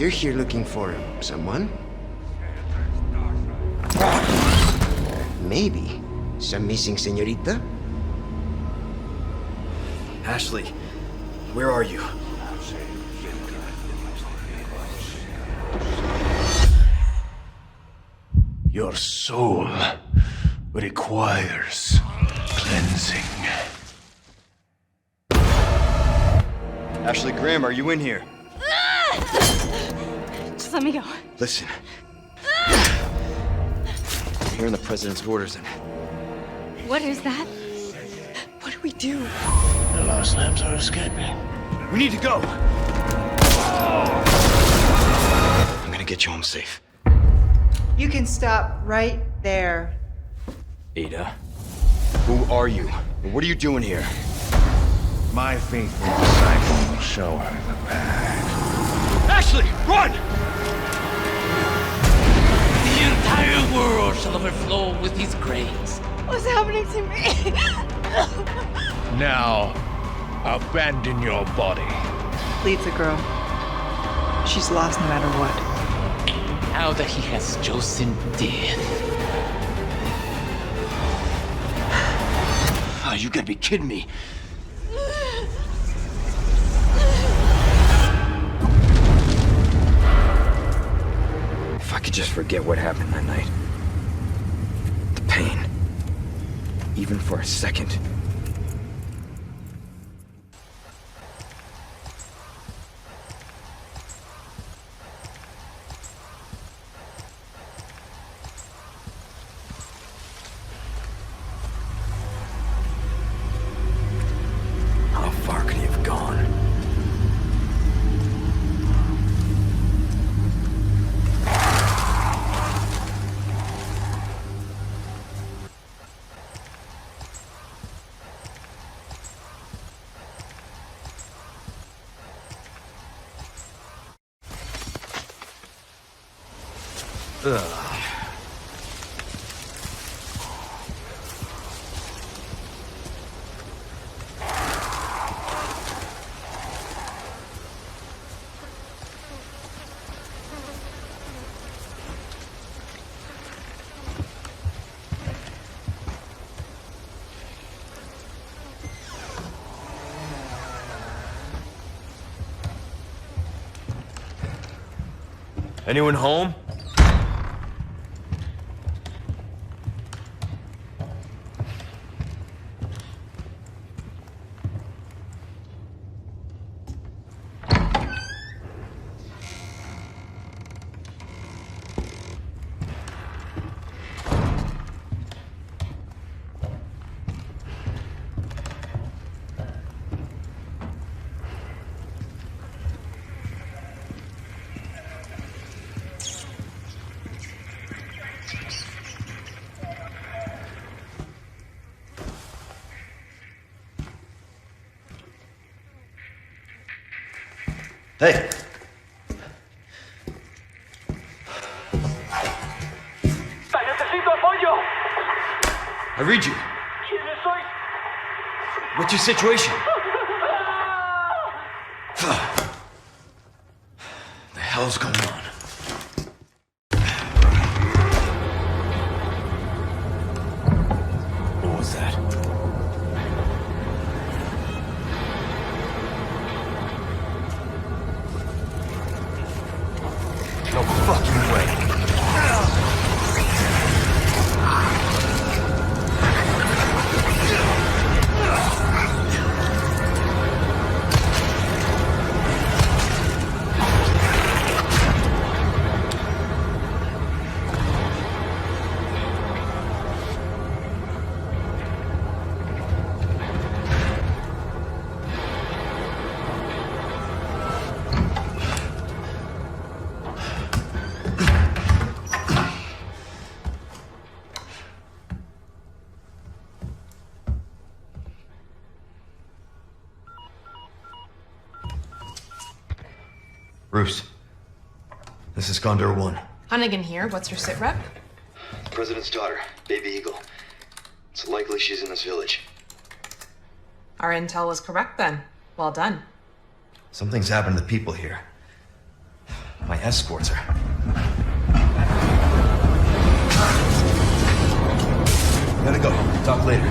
you're here looking for someone? Maybe some missing señorita? Ashley, where are you? Your soul requires cleansing. Ashley Graham, are you in here? Just let me go. Listen. I'm hearing the president's orders and... What is that? What do we do? The Lost Lambs are escaping. We need to go! I'm gonna get you home safe. You can stop right there. Ada? Who are you? And what are you doing here? My faithful disciple will show her the path. Ashley, run! The entire world shall overflow with his grace. What's happening to me? Now, abandon your body. Leave the girl. She's lost no matter what. Now that he has chosen death. Oh, you gotta be kidding me. If I could just forget what happened that night. The pain. Even for a second. How far could he have gone? Anyone home? Hey! ¡Necesito apoyo! I read you. ¿Quién soy? What's your situation? The hell's going on? What was that? No fucking way. Bruce, this is Condor 1. Hunnigan here. What's your sit rep? President's daughter, Baby Eagle. It's likely she's in this village. Our intel was correct then. Well done. Something's happened to the people here. My escorts are... Gotta go. Talk later.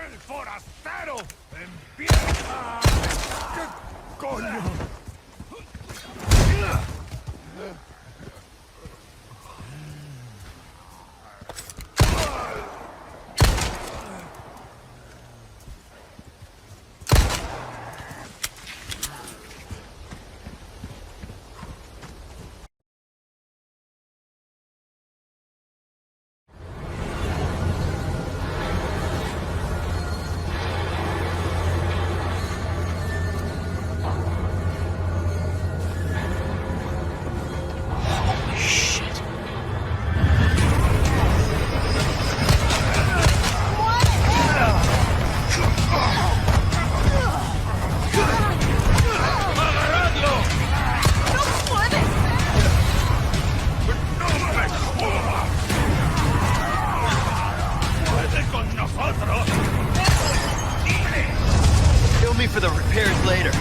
¡El forastero! ¡Empieza! ¿Qué coño? Kill me for the repairs later.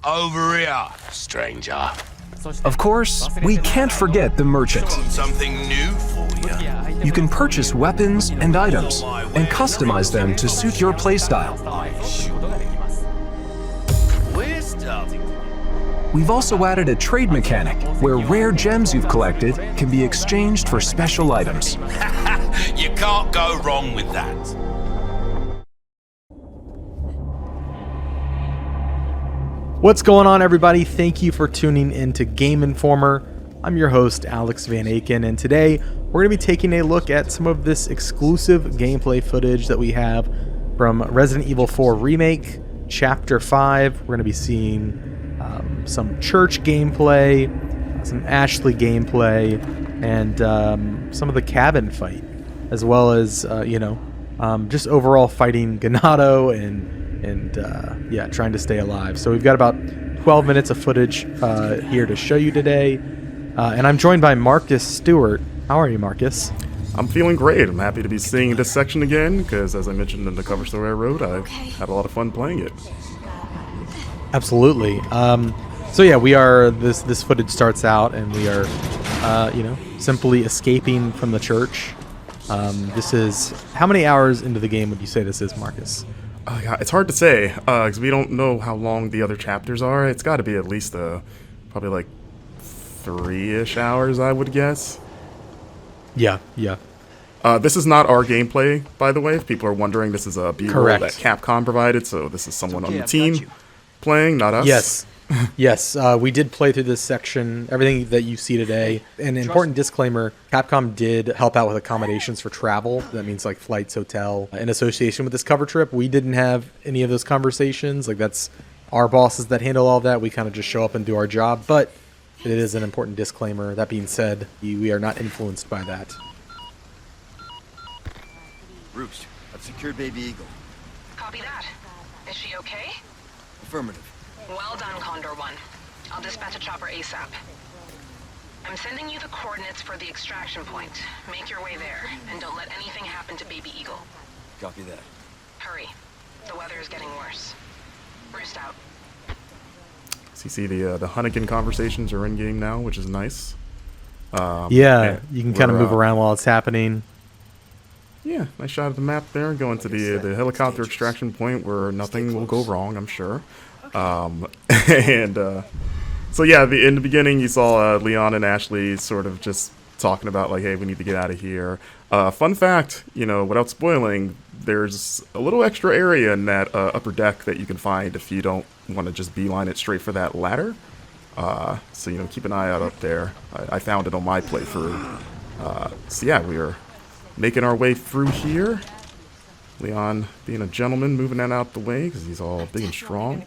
Over here, stranger. Of course, we can't forget the merchant. Something new for you. You can purchase weapons and items and customize them to suit your playstyle. We're starting. We've also added a trade mechanic where rare gems you've collected can be exchanged for special items. You can't go wrong with that. What's going on, everybody? Thank you for tuning in to Game Informer. I'm your host, Alex Van Aken, and today we're going to be taking a look at some of this exclusive gameplay footage that we have from Resident Evil 4 Remake, Chapter 5. We're going to be seeing some church gameplay, some Ashley gameplay, and some of the cabin fight, as well as, just overall fighting Ganado and trying to stay alive. So we've got about 12 minutes of footage here to show you today. And I'm joined by Marcus Stewart. How are you, Marcus? I'm feeling great. I'm happy to be seeing this section again because, as I mentioned in the cover story I wrote, I had a lot of fun playing it. Absolutely. So yeah, we are. This footage starts out, and we are, simply escaping from the church. This is how many hours into the game would you say this is, Marcus? It's hard to say because we don't know how long the other chapters are. It's got to be at least probably like 3-ish hours, I would guess. Yeah. This is not our gameplay, by the way. If people are wondering, this is a B-roll that Capcom provided, so this is someone on the team playing, not us. Yes, we did play through this section, everything that you see today. An important disclaimer, Capcom did help out with accommodations for travel. That means like flights, hotel, in association with this cover trip. We didn't have any of those conversations. Like, that's our bosses that handle all of that. We kind of just show up and do our job, but it is an important disclaimer. That being said, we are not influenced by that. Roost, I've secured Baby Eagle. Copy that. Is she okay? Affirmative. Well done, Condor 1. I'll dispatch a chopper ASAP. I'm sending you the coordinates for the extraction point. Make your way there, and don't let anything happen to Baby Eagle. Copy that. Hurry. The weather is getting worse. Roost out. So you see the Hunnigan conversations are in game now, which is nice. You can kind of move around while it's happening. Yeah, nice shot of the map there. Going to the helicopter extraction point where nothing will go wrong, I'm sure. So yeah, in the beginning you saw Leon and Ashley sort of just talking about like, hey, we need to get out of here. Fun fact, without spoiling, there's a little extra area in that upper deck that you can find if you don't want to just beeline it straight for that ladder. So keep an eye out up there. I found it on my playthrough. So yeah, we are making our way through here. Leon being a gentleman, moving that out the way because he's all big and strong.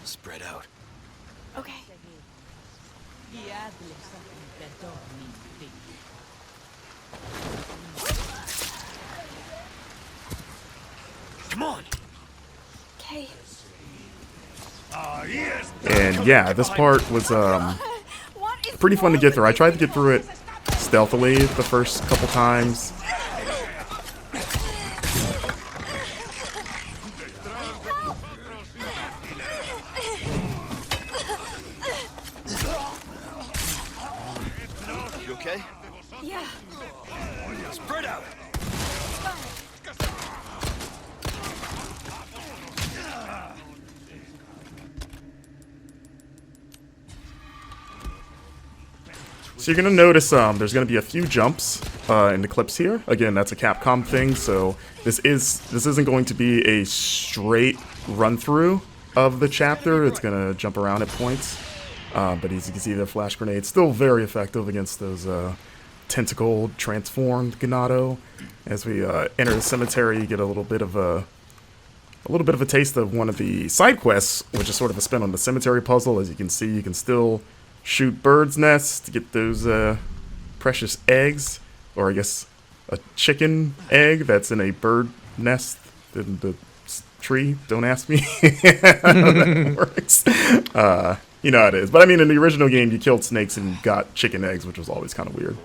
Spread out. Okay. Come on. Okay. And yeah, this part was pretty fun to get through. I tried to get through it stealthily the first couple times. You okay? Yeah. Spread out. So you're going to notice there's going to be a few jumps in the clips here. Again, that's a Capcom thing, so this isn't going to be a straight run-through of the chapter. It's going to jump around at points. But as you can see, the flash grenade still very effective against those tentacled, transformed Ganado. As we enter the cemetery, you get a little bit of a taste of one of the side quests, which is sort of a spin on the cemetery puzzle. As you can see, you can still shoot birds' nests to get those precious eggs, or I guess a chicken egg that's in a bird nest in the tree. Don't ask me how that works. You know how it is. But I mean, in the original game, you killed snakes and got chicken eggs, which was always kind of weird.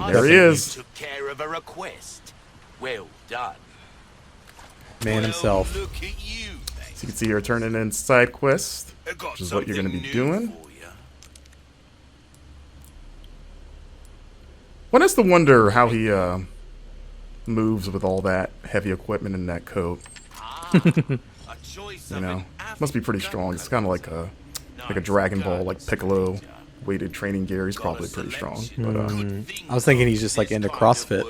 There he is. Took care of a request. Well done. Man himself. Look at you. So you can see here turning in side quest, which is what you're going to be doing. One has to wonder how he moves with all that heavy equipment in that coat. You know, must be pretty strong. It's kind of like a Dragon Ball, like Piccolo weighted training gear. He's probably pretty strong. But I was thinking he's just like into CrossFit.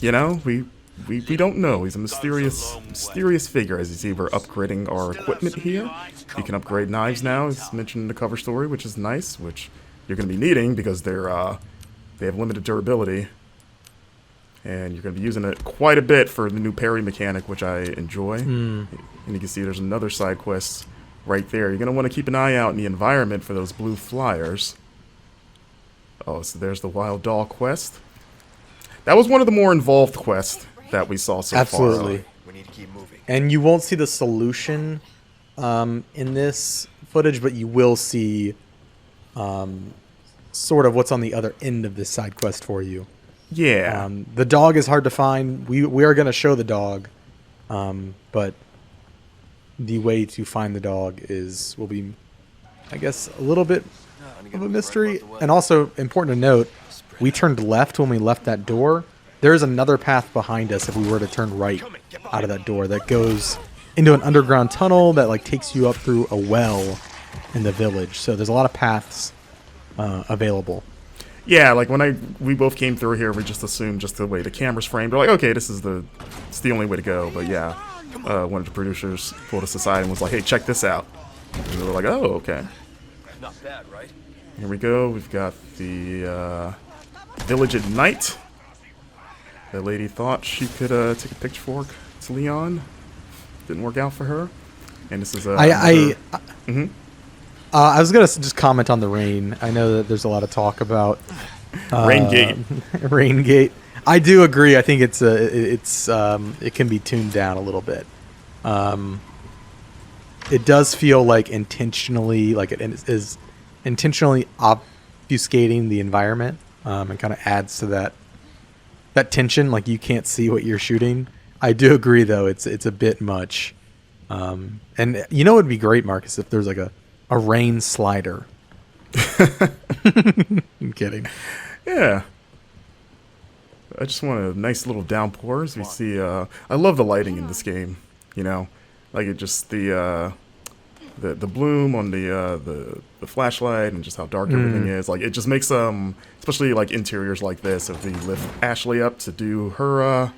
You know, we we don't know. He's a mysterious figure. As you see, we're upgrading our equipment here. You can upgrade knives now, as mentioned in the cover story, which is nice, which you're going to be needing because they have limited durability. And you're going to be using it quite a bit for the new parry mechanic, which I enjoy. And you can see there's another side quest right there. You're going to want to keep an eye out in the environment for those blue flyers. Oh, so there's the Wild Doll quest. That was one of the more involved quests that we saw so far. Absolutely. We need to keep moving. And you won't see the solution in this footage, but you will see sort of what's on the other end of this side quest for you. Yeah. The dog is hard to find. We are going to show the dog, but the way to find the dog will be, I guess, a little bit of a mystery. And also important to note, we turned left when we left that door. There is another path behind us if we were to turn right out of that door that goes into an underground tunnel that like takes you up through a well in the village. So there's a lot of paths available. Yeah, like when we both came through here, we just assumed just the way the camera's framed. We're like, okay, it's the only way to go. But yeah, one of the producers pulled us aside and was like, hey, check this out. And we were like, oh, okay. Not bad, right? Here we go. We've got the village at night. That lady thought she could take a pitchfork to Leon. Didn't work out for her. And this is I was gonna just comment on the rain. I know that there's a lot of talk about Raingate. Raingate. I do agree. I think it can be tuned down a little bit. It does feel like intentionally, like it is intentionally obfuscating the environment, and kind of adds to that tension. Like you can't see what you're shooting. I do agree, though. It's a bit much. And you know, it would be great, Marcus, if there's like a rain slider. I'm kidding. Yeah. I just want a nice little downpour as we see. I love the lighting in this game. You know, like it just the bloom on the flashlight and just how dark everything is. Like it just makes especially like interiors like this. If we lift Ashley up to do her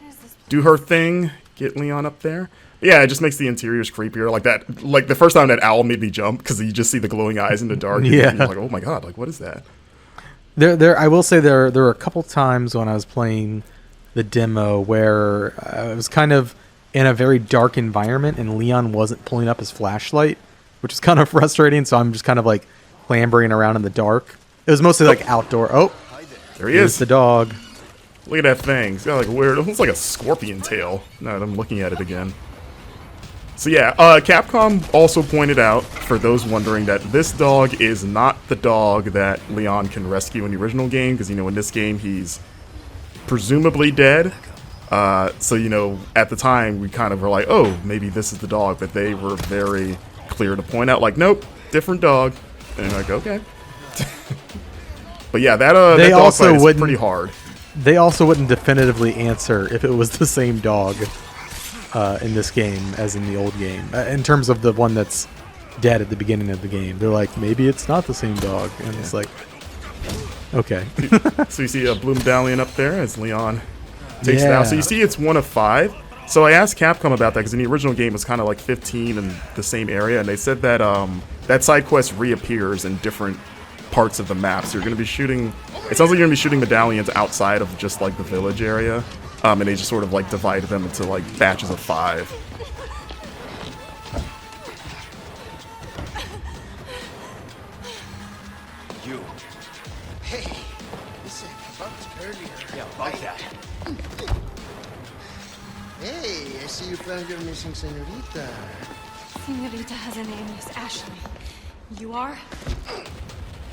thing, get Leon up there. Yeah, it just makes the interiors creepier. Like that, like the first time that owl made me jump because you just see the glowing eyes in the dark. Yeah, and you're like, oh my god, like what is that? I will say there were a couple times when I was playing the demo where I was kind of in a very dark environment and Leon wasn't pulling up his flashlight, which is kind of frustrating. So I'm just kind of like clambering around in the dark. It was mostly like outdoor. Oh, there he is, the dog. Look at that thing. It's got like weird. It looks like a scorpion tail. Now that I'm looking at it again. So yeah, Capcom also pointed out, for those wondering, that this dog is not the dog that Leon can rescue in the original game, because, you know, in this game he's presumably dead. So, you know, at the time we kind of were like, oh, maybe this is the dog, but they were very clear to point out, like, nope, different dog. And like, okay. But yeah, that dog fight is pretty hard. They also wouldn't definitively answer if it was the same dog in this game as in the old game. In terms of the one that's dead at the beginning of the game, they're like, maybe it's not the same dog, and it's like, okay. So you see a blue medallion up there as Leon takes it out. So you see it's 1 of 5. So I asked Capcom about that because in the original game it was kind of like 15 in the same area, and they said that that side quest reappears in different parts of the map. So you're going to be shooting. It sounds like you're going to be shooting medallions outside of just like the village area. And they just sort of like divided them into like batches of 5. You. Hey, listen, bumped earlier. Yeah, about that. Hey, I see you found your missing senorita. Senorita has a name, Miss Ashley. You are?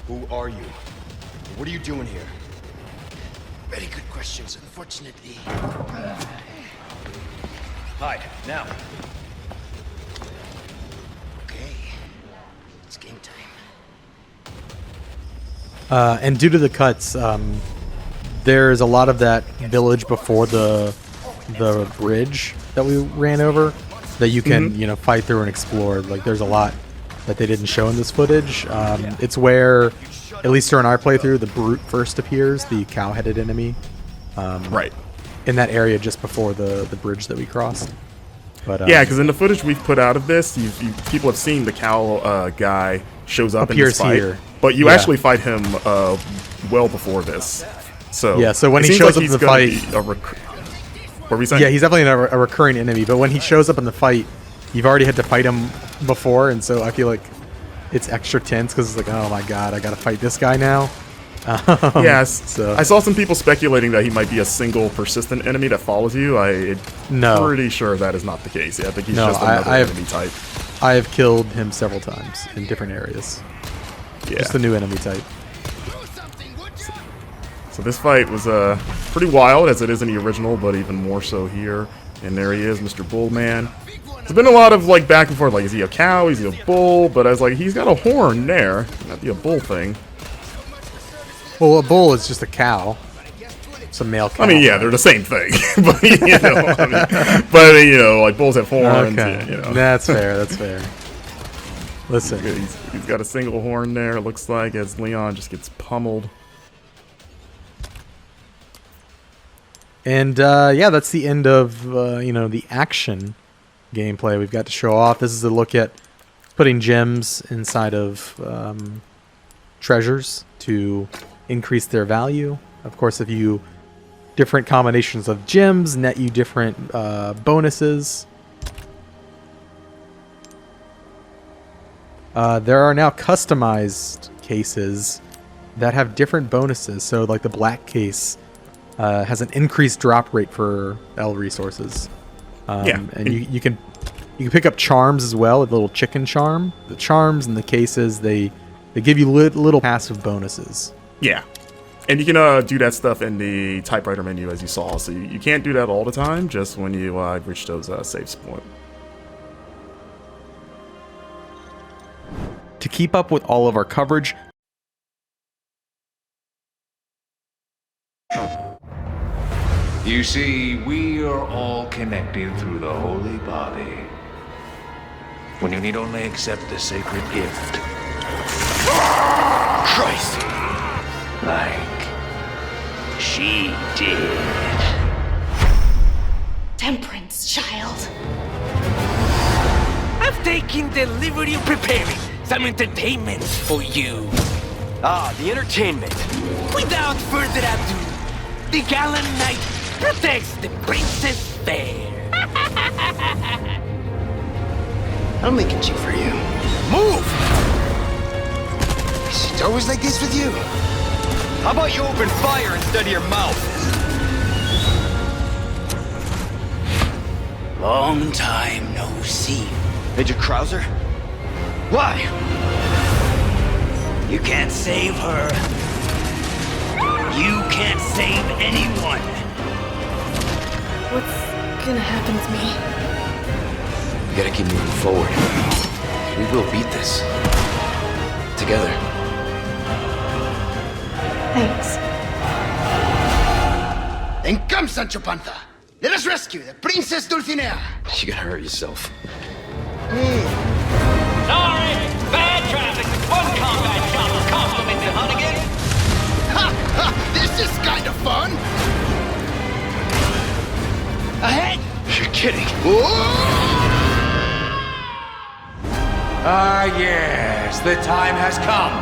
Who are you? What are you doing here? Very good questions, unfortunately. Hide, now. Okay, it's game time. And due to the cuts, there's a lot of that village before the bridge that we ran over that you can you know, fight through and explore. Like there's a lot that they didn't show in this footage. It's where, at least during our playthrough, the brute first appears, the cow-headed enemy. Right. in that area just before the bridge that we crossed. But yeah, because in the footage we've put out of this, people have seen the cow guy shows up in this fight, here. But you actually fight him well before this. So yeah, so when it he seems shows like up in he's the gonna fight, be what were we saying? yeah, he's definitely a recurring enemy. But when he shows up in the fight, you've already had to fight him before, and so I feel like it's extra tense because it's like, oh my god, I gotta fight this guy now. Yes. So I saw some people speculating that he might be a single persistent enemy that follows you. I'm pretty sure that is not the case. Yeah, I think he's just another enemy type. I have killed him several times in different areas. Yeah. Just a new enemy type. So this fight was pretty wild, as it is in the original, but even more so here. And there he is, Mr. Bullman. There's been a lot of like back and forth, like is he a cow, is he a bull? But I was like, he's got a horn there. Not be a bull thing. Well, a bull is just a cow. It's a male cow. I mean, yeah, they're the same thing. But you know, like bulls have horns. Okay. You know. That's fair. That's fair. Listen, he's got a single horn there. It looks like as Leon just gets pummeled. And yeah, that's the end of you know, the action gameplay we've got to show off. This is a look at putting gems inside of treasures to increase their value. Of course, if you different combinations of gems net you different bonuses. There are now customized cases that have different bonuses. So like the black case has an increased drop rate for L resources. And you can pick up charms as well, a little chicken charm. The charms and the cases, they give you little passive bonuses. Yeah. And you can do that stuff in the typewriter menu, as you saw. So you can't do that all the time, just when you reach those save points. To keep up with all of our coverage, you see, we are all connected through the holy body. When you need only accept the sacred gift. Christ! Like she did. Temperance, child. I've taken the liberty of preparing some entertainment for you. Ah, the entertainment. Without further ado, the gallant knight protects the princess fair. I'll make it cheap for you. Move! Is it always like this with you? How about you open fire instead of your mouth? Long time no see. Major Krauser? Why? You can't save her. You can't save anyone. What's gonna happen to me? We gotta keep moving forward. We will beat this. Together. Thanks. Then come, Sancho Panza. Let us rescue the Princess Dulcinea. You gotta hurt yourself. Sorry, bad traffic. One combat chopper complimented Hunnigan. Ha! Ha! This is kind of fun. Ahead! You're kidding. Ah, yes, the time has come.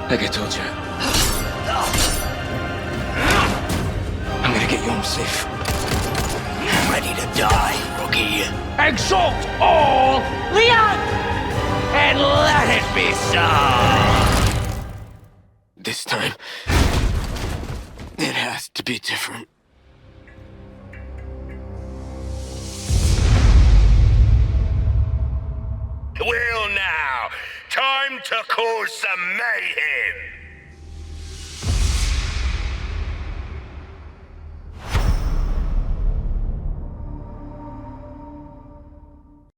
Like I told you. I'm gonna get you home safe. I'm ready to die, rookie. Exalt all, Leon! And let it be so! This time, it has to be different. Well now, time to cause some mayhem.